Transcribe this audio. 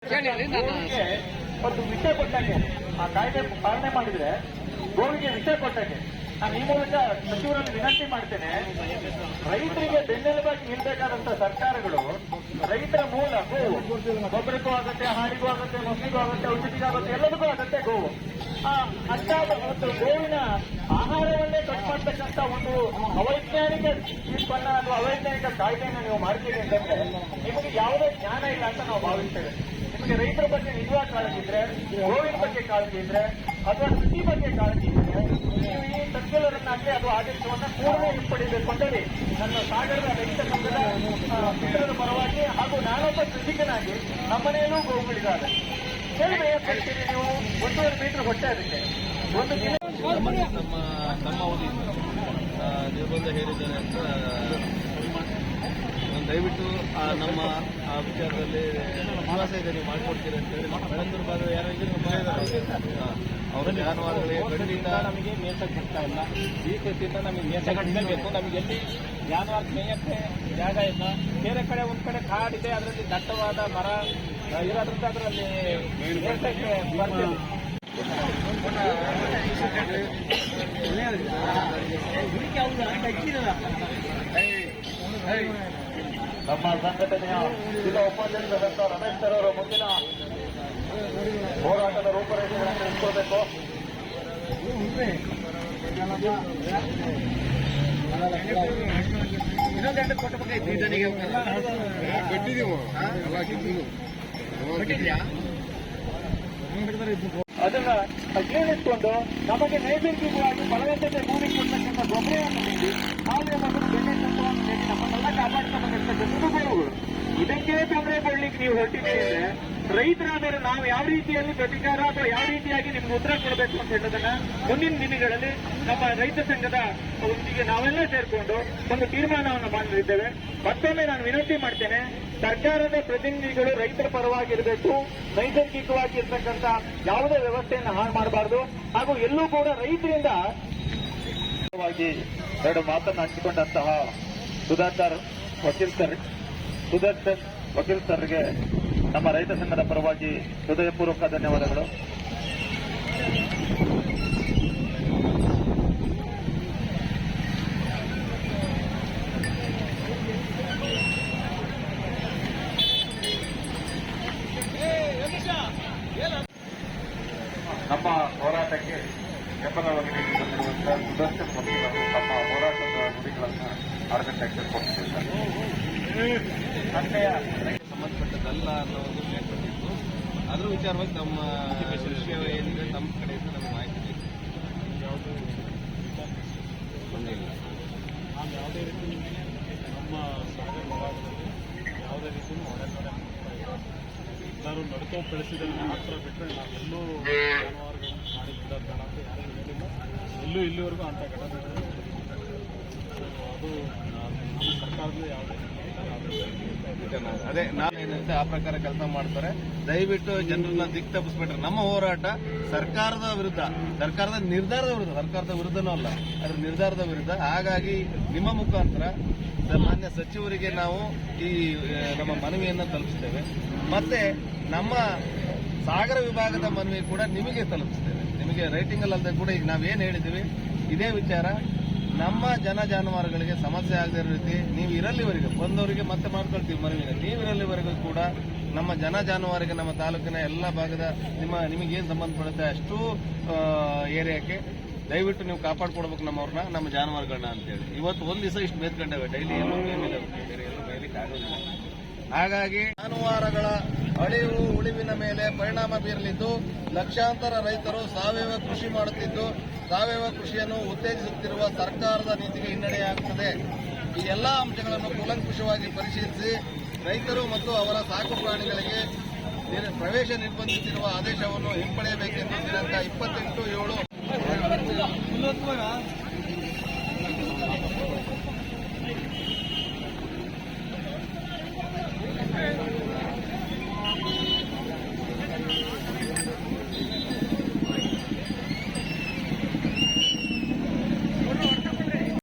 ಗೋವಿಗೆ ಒಂದು ವಿಷಯ ಕೊಟ್ಟಂಗೆ ಆ ಕಾಯ್ದೆ ಪಾಲನೆ ಮಾಡಿದ್ರೆ ಗೋವಿಗೆ ವಿಷಯ ಕೊಟ್ಟಂಗೆ ನಾನು ಈ ಮೂಲಕ ಸಚಿವರಲ್ಲಿ ವಿನಂತಿ ಮಾಡ್ತೇನೆ. ರೈತರಿಗೆ ಬೆನ್ನೆಲುಬಾಗಿ ನಿಲ್ಬೇಕಾದಂತ ಸರ್ಕಾರಗಳು ರೈತರ ಮೂಲ ಗೋವು, ಗೊಬ್ಬರಕ್ಕೂ ಆಗುತ್ತೆ, ಹಾಡಿಗೂ ಆಗುತ್ತೆ, ಮೊಸರಿಗೂ ಆಗುತ್ತೆ, ಔಷಧಿಗೂ ಆಗುತ್ತೆ, ಎಲ್ಲದಕ್ಕೂ ಆಗುತ್ತೆ ಗೋವು. ಅಂತ ಒಂದು ಗೋವಿನ ಆಹಾರವನ್ನೇ ಕಟ್ ಮಾಡ್ತಕ್ಕಂಥ ಒಂದು ಅವೈಜ್ಞಾನಿಕ ತೀರ್ಪನ್ನ ಅಥವಾ ಅವೈಜ್ಞಾನಿಕ ಕಾಯ್ದೆಯನ್ನು ನೀವು ಮಾಡ್ತೀರಿ ಅಂತಂದ್ರೆ ನಿಮಗೆ ಯಾವುದೇ ಜ್ಞಾನ ಇಲ್ಲ ಅಂತ ನಾವು ಭಾವಿಸ್ತೇವೆ. ನಿಮಗೆ ರೈತರ ಬಗ್ಗೆ ನಿಜವಾದ ಕಾಳಜಿ ಇದ್ರೆ, ಗೋವಿನ ಬಗ್ಗೆ ಕಾಳಜಿ ಇದ್ರೆ, ಅಥವಾ ಕೃಷಿ ಬಗ್ಗೆ ಕಾಳಜಿ ಇದ್ರೆ ನೀವು ಈ ಸರ್ಕ್ಯುಲರ್ನಾಗಲಿ ಅದು ಆದೇಶವನ್ನ ಕೂಡಲೇ ಹಿಂಪಡಿಬೇಕು ಅಂತೇಳಿ ನನ್ನ ಸಾಗರದ ರೈತ ಸಂಘದ ಮಿತ್ರರ ಪರವಾಗಿ ಹಾಗೂ ನಾನೊಬ್ಬ ಕೃಷಿಕನಾಗಿ ನಮ್ಮನೆಯಲ್ಲೂ ಗೋವುಗಳಿದ್ದಾವೆ. ಹೇಗೆ ಹೇಳ್ತೀರಿ ನೀವು? 1.5 ಮೀಟರ್ ಹೊಟ್ಟೆ ಅದಕ್ಕೆ ಒಂದು ಕಿಲೋ ನಮ್ಮ ಅವಧಿ ನಿರ್ಬಂಧ ಹೇರಿದ್ದಾರೆ ಅಂತ ದಯವಿಟ್ಟು ನಮ್ಮ ಆ ವಿಚಾರದಲ್ಲಿ ವಿಶ್ವಾಸ ಇದೆ, ನೀವು ಮಾಡಿಕೊಡ್ತೀರಿ ಅಂತ ಹೇಳಿ ಬೆಳಂದೂರು ಭಾಗದ ಯಾರು ಅವರ ಜಾನುವಾರುಗಳಿಗೆ ಖಂಡಿತ ನಮಗೆ ಮೇಸಕ್ಕೆ ಬರ್ತಾ ಇಲ್ಲ. ಈ ಕೃತಿಯಿಂದ ನಮಗೆ ಮೇಸಕ್ಕೆ ಬೇಕು. ನಮಗೆ ಎಲ್ಲಿ ಜಾನುವಾರು ಮೇಯಕ್ಕೆ ಜಾಗ ಇಲ್ಲ. ಬೇರೆ ಕಡೆ ಒಂದ್ ಕಡೆ ಕಾಡಿದೆ, ಅದರಲ್ಲಿ ದಟ್ಟವಾದ ಮರ ಇರೋದ್ರಿಂದ ಅದರಲ್ಲಿ ಮೇಸಕ್ಕೆ ಬರ್ತೀವಿ. ನಮ್ಮ ಸಂಘಟನೆಯ ಜಿಲ್ಲಾ ಉಪಾಧ್ಯಕ್ಷರಾದಂತಹ ರಮೇಶ್ ಸರ್ ಅವರು ಮುಂದಿನ ಹೋರಾಟದ ರೂಪರೇಷೆಗಳನ್ನು ಇಟ್ಕೊಳ್ಬೇಕು. ಇನ್ನೊಂದೆರಡು ಕೊಟ್ಟ ಬಗ್ಗೆ ಅದನ್ನ ಅಜ್ಞಾನಿಸಿಕೊಂಡು ನಮಗೆ ನೈಸರ್ಗಿಕವಾಗಿ ಫಲವತ್ತತೆ ಭೂಮಿ ಕೊಡ್ತಕ್ಕಂಥ ಗೊಬ್ಬರವನ್ನು ನೀಡಿ ಹಾಗೆ ಮತ್ತು ಬೆಣ್ಣೆ ತತ್ವವನ್ನು ನೀಡಿ ನಮ್ಮನ್ನೆಲ್ಲ ಕಾಪಾಡ್ತಾ ಬಂದಿರ್ತಕ್ಕಂಥ ಗೋವುಗಳು. ಇದಕ್ಕೆ ತೊಂದರೆ ಕೊಡ್ಲಿಕ್ಕೆ ನೀವು ಹೊರಟಿದ್ದೀರಿ ಅಂದ್ರೆ ರೈತರಾದರೆ ನಾವು ಯಾವ ರೀತಿಯಲ್ಲಿ ಪ್ರತಿಕಾರ ಅಥವಾ ಯಾವ ರೀತಿಯಾಗಿ ನಿಮ್ಗೆ ಉತ್ತರ ಕೊಡಬೇಕು ಅಂತ ಹೇಳೋದನ್ನ ಮುಂದಿನ ದಿನಗಳಲ್ಲಿ ನಮ್ಮ ರೈತ ಸಂಘದ ಒಂದಿಗೆ ನಾವೆಲ್ಲ ಸೇರ್ಕೊಂಡು ಒಂದು ತೀರ್ಮಾನವನ್ನು ಮಾಡಲಿದ್ದೇವೆ. ಮತ್ತೊಮ್ಮೆ ನಾನು ವಿನಂತಿ ಮಾಡ್ತೇನೆ, ಸರ್ಕಾರದ ಪ್ರತಿನಿಧಿಗಳು ರೈತರ ಪರವಾಗಿರಬೇಕು, ನೈಸರ್ಗಿಕವಾಗಿ ಇರ್ತಕ್ಕಂಥ ಯಾವುದೇ ವ್ಯವಸ್ಥೆಯನ್ನು ಹಾಳು ಮಾಡಬಾರದು, ಹಾಗೂ ಎಲ್ಲೂ ಕೂಡ ರೈತರಿಂದ ಎರಡು ಮಾತನ್ನು ಹಂಚಿಕೊಂಡಂತಹ ಸುದರ್ಶನ್ ವಕೀಲ್ ಸರ್ಗೆ ನಮ್ಮ ರೈತ ಸಂಘದ ಪರವಾಗಿ ಹೃದಯಪೂರ್ವಕ ಧನ್ಯವಾದಗಳು. ನಮ್ಮ ಹೋರಾಟಕ್ಕೆ ಬೆಂಬಲವಾಗಿ ನೀಡಿರುವಂತಹ ಸುದರ್ಶನ್ ವಕೀಲರು ತಮ್ಮ ಹೋರಾಟದ ನುಡಿಗಳನ್ನು ಆರ್ಗನೈಸರ್ ಕೊಟ್ಟಿದ್ದಾರೆ. ಸಂಬಂಧಪಟ್ಟದಲ್ಲ ಅನ್ನೋ ಒಂದು ಮೇಲ್ಪಟ್ಟಿತ್ತು. ಅದ್ರ ವಿಚಾರವಾಗಿ ನಮ್ಮ ವಿಷಯ ಏನಿದೆ ನಮ್ಮ ಕಡೆಯಿಂದ ನಮಗೆ ಮಾಹಿತಿ ಬೇಕು. ಯಾವುದೇ ಬಂದಿಲ್ಲ. ನಾವು ಯಾವುದೇ ರೀತಿ ನಮ್ಮ ಸಾಗರ ವಿಭಾಗದಲ್ಲಿ ಯಾವುದೇ ರೀತಿ ಒಡೆತಡೆ ಮಾಡ್ತಾ ಇಲ್ಲ. ಎಲ್ಲರೂ ನಡ್ಕೊ ಬೆಳೆಸಿದಲ್ಲಿ ಮಾತ್ರ ಬಿಟ್ಟರೆ ನಾವೆಲ್ಲೂ ಜಾನುವಾರುಗಳನ್ನು ಮಾಡಿದ್ದ ಬೇಡ ಅಂತ ಯಾರೂ ಹೇಳಿಲ್ಲ. ಎಲ್ಲೂ ಇಲ್ಲಿವರೆಗೂ ಅಂಥ ಘಟನೆ ಅದು ನಮ್ಮ ಸರ್ಕಾರದ ಯಾವುದೇ ಅದೇ ನಾವೇನಂತೆ ಆ ಪ್ರಕಾರ ಕೆಲಸ ಮಾಡ್ತಾರೆ. ದಯವಿಟ್ಟು ಜನರನ್ನ ದಿಕ್ ತಪ್ಪಿಸ್ಬಿಟ್ರೆ ನಮ್ಮ ಹೋರಾಟ ಸರ್ಕಾರದ ವಿರುದ್ಧ, ಸರ್ಕಾರದ ನಿರ್ಧಾರದ ವಿರುದ್ಧ, ಸರ್ಕಾರದ ವಿರುದ್ಧನೂ ಅಲ್ಲ, ಅದರ ನಿರ್ಧಾರದ ವಿರುದ್ಧ. ಹಾಗಾಗಿ ನಿಮ್ಮ ಮುಖಾಂತರ ಮಾನ್ಯ ಸಚಿವರಿಗೆ ನಾವು ಈ ನಮ್ಮ ಮನವಿಯನ್ನು ತಲುಪಿಸ್ತೇವೆ. ಮತ್ತೆ ನಮ್ಮ ಸಾಗರ ವಿಭಾಗದ ಮನವಿ ಕೂಡ ನಿಮಗೆ ತಲುಪಿಸ್ತೇವೆ. ನಿಮಗೆ ರೈಟಿಂಗ್ ಅಲ್ಲದೆ ಕೂಡ ಈಗ ನಾವೇನು ಹೇಳಿದ್ದೀವಿ ಇದೇ ವಿಚಾರ. ನಮ್ಮ ಜಾನುವಾರುಗಳಿಗೆ ಸಮಸ್ಯೆ ಆಗದೇ ಇರೋ ರೀತಿ ನೀವು ಇರಲ್ಲಿವರೆಗೂ ಬಂದವರಿಗೆ ಮತ್ತೆ ಮಾಡ್ಕೊಳ್ತೀವಿ ಮನವಿನ. ನೀವು ಇರಲ್ಲಿವರೆಗೂ ಕೂಡ ನಮ್ಮ ಜಾನುವಾರಿಗೆ ನಮ್ಮ ತಾಲೂಕಿನ ಎಲ್ಲ ಭಾಗದ ನಿಮಗೇನು ಸಂಬಂಧಪಡುತ್ತೆ ಅಷ್ಟು ಏರಿಯಾಕ್ಕೆ ದಯವಿಟ್ಟು ನೀವು ಕಾಪಾಡ್ಕೊಡ್ಬೇಕು ನಮ್ಮವ್ರನ್ನ, ನಮ್ಮ ಜಾನುವಾರುಗಳನ್ನ ಅಂತೇಳಿ. ಇವತ್ತು ಒಂದು ದಿವಸ ಇಷ್ಟು ಮೇದ್ಕೊಂಡೇವೆ, ಡೈಲಿ ಎಲ್ಲೂ ಬೇರೆ ಎಲ್ಲೂ ಮೇಯಲಿಕ್ಕೆ ಆಗೋದಿಲ್ಲ. ಹಾಗಾಗಿ ಜಾನುವಾರುಗಳ ಅಳಿವು ಉಳಿವಿನ ಮೇಲೆ ಪರಿಣಾಮ ಬೀರಲಿದ್ದು ಲಕ್ಷಾಂತರ ರೈತರು ಸಾವಯವ ಕೃಷಿ ಮಾಡುತ್ತಿದ್ದು ಸಾವಯವ ಕೃಷಿಯನ್ನು ಉತ್ತೇಜಿಸುತ್ತಿರುವ ಸರ್ಕಾರದ ನೀತಿಗೆ ಹಿನ್ನಡೆಯಾಗುತ್ತದೆ. ಈ ಎಲ್ಲಾ ಅಂಶಗಳನ್ನು ಕೂಲಂಕುಷವಾಗಿ ಪರಿಶೀಲಿಸಿ ರೈತರು ಮತ್ತು ಅವರ ಸಾಕು ಪ್ರಾಣಿಗಳಿಗೆ ಪ್ರವೇಶ ನಿರ್ಬಂಧಿಸಿರುವ ಆದೇಶವನ್ನು ಹಿಂಪಡೆಯಬೇಕೆಂದು ದಿನಾಂಕ 28/7